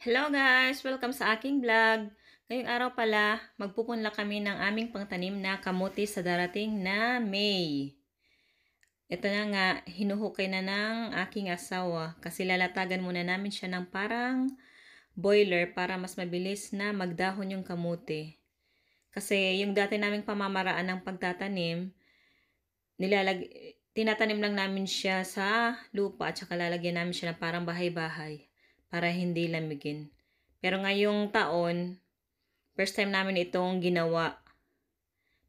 Hello guys! Welcome sa aking vlog. Ngayong araw pala, magpupunla kami ng aming pangtanim na kamote sa darating na May. Ito na nga, hinuhukay na ng aking asawa kasi lalatagan muna namin siya ng parang boiler para mas mabilis na magdahon yung kamote. Kasi yung dati naming pamamaraan ng pagtatanim, tinatanim lang namin siya sa lupa at saka lalagyan namin siya ng parang bahay-bahay para hindi lamigin. Pero ngayong taon, first time namin itong ginawa.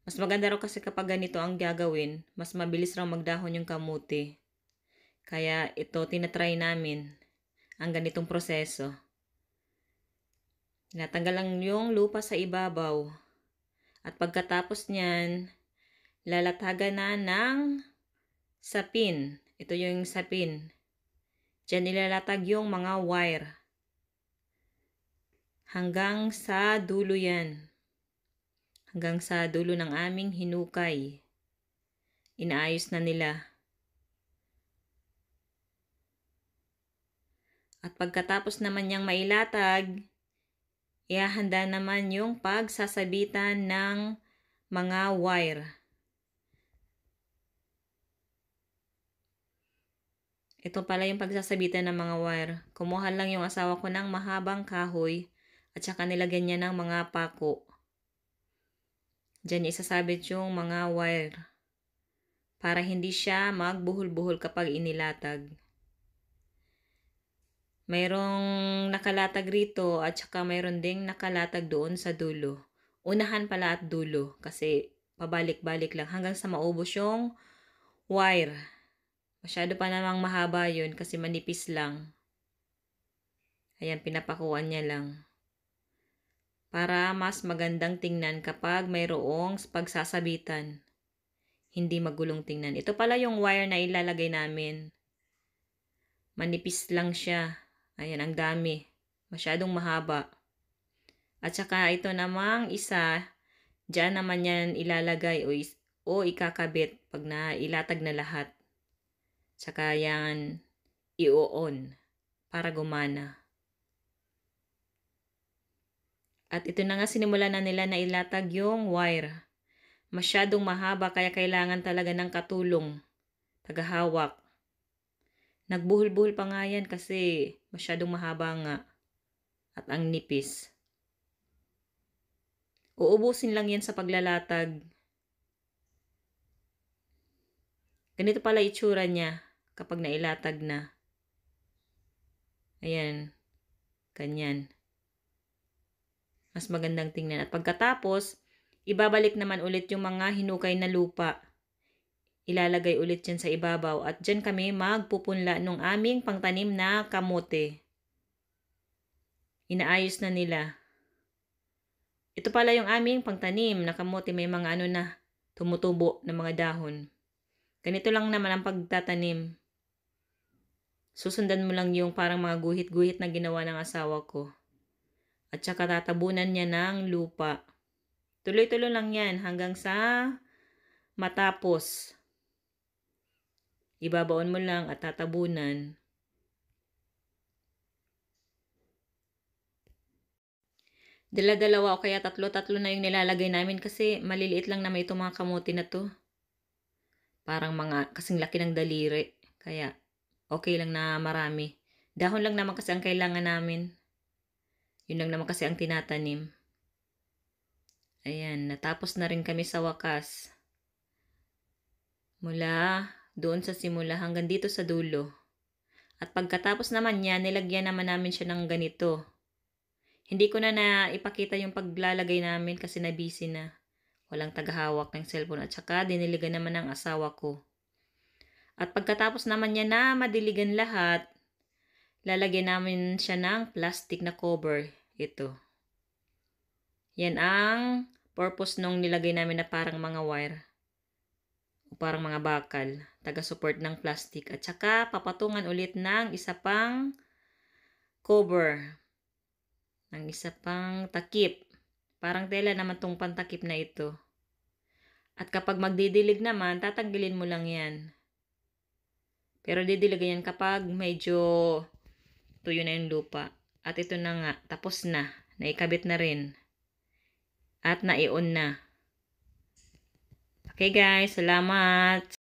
Mas maganda raw kasi kapag ganito ang gagawin, mas mabilis raw magdahon yung kamote. Kaya ito, tinatry namin ang ganitong proseso. Tinatanggal lang yung lupa sa ibabaw. At pagkatapos niyan, lalatagan na ng sapin. Ito yung sapin. Diyan ilalatag yung mga wire. Hanggang sa dulo yan. Hanggang sa dulo ng aming hinukay. Inaayos na nila. At pagkatapos naman niyang mailatag, ihahanda naman yung pagsasabitan ng mga wire. Ito pala yung pagsasabitan ng mga wire. Kumuha lang yung asawa ko ng mahabang kahoy at saka nilagyan niya ng mga pako. Diyan isasabit yung mga wire para hindi siya magbuhol-buhol kapag inilatag. Mayroong nakalatag rito at saka mayroon ding nakalatag doon sa dulo. Unahan pala at dulo kasi pabalik-balik lang hanggang sa maubos yung wire. Masyado pa namang mahaba yun kasi manipis lang. Ayan, pinapakuan niya lang. Para mas magandang tingnan kapag mayroong pagsasabitan. Hindi magulong tingnan. Ito pala yung wire na ilalagay namin. Manipis lang siya. Ayan, ang dami. Masyadong mahaba. At saka ito namang isa, dyan naman yan ilalagay o ikakabit pag nailatag na lahat. Saka yan i-on para gumana. At ito na nga sinimulan na nila na ilatag yung wire. Masyadong mahaba kaya kailangan talaga ng katulong. Tagahawak. Nagbuhol-buhol pa nga yan kasi masyadong mahaba nga. At ang nipis. Uubusin lang yan sa paglalatag. Ganito pala itsura niya kapag nailatag na. Ayan. Ganyan. Mas magandang tingnan. At pagkatapos, ibabalik naman ulit yung mga hinukay na lupa. Ilalagay ulit yan sa ibabaw. At dyan kami magpupunla nung aming pangtanim na kamote. Inaayos na nila. Ito pala yung aming pangtanim na kamote. May mga na tumutubo na mga dahon. Ganito lang naman ang pagtatanim. Susundan mo lang yung parang mga guhit-guhit na ginawa ng asawa ko. At saka tatabunan niya ng lupa. Tuloy-tuloy lang yan hanggang sa matapos. Ibabaon mo lang at tatabunan. Dala-dalawa o kaya tatlo-tatlo na yung nilalagay namin kasi maliliit lang naman itong mga kamote na to. Parang mga kasing laki ng daliri. Kaya okay lang na marami. Dahon lang naman kasi ang kailangan namin. Yun lang naman kasi ang tinatanim. Ayan, natapos na rin kami sa wakas. Mula doon sa simula hanggang dito sa dulo. At pagkatapos naman niya, nilagyan naman namin siya ng ganito. Hindi ko na ipakita yung paglalagay namin kasi na-busy na. Walang tagahawak ng cellphone at saka diniligan naman ng asawa ko. At pagkatapos naman niya na madiligan lahat, lalagyan namin siya ng plastic na cover. Ito. Yan ang purpose nung nilagay namin na parang mga wire. O parang mga bakal. Taga-support ng plastic. At saka papatungan ulit ng isa pang cover. Ng isa pang takip. Parang tela naman tong pantakip na ito. At kapag magdidilig naman, tatanggalin mo lang yan. Pero didiligan yan kapag medyo tuyo na yung lupa. At ito na nga, tapos na. Naikabit na rin. At nai-on na. Okay guys, salamat.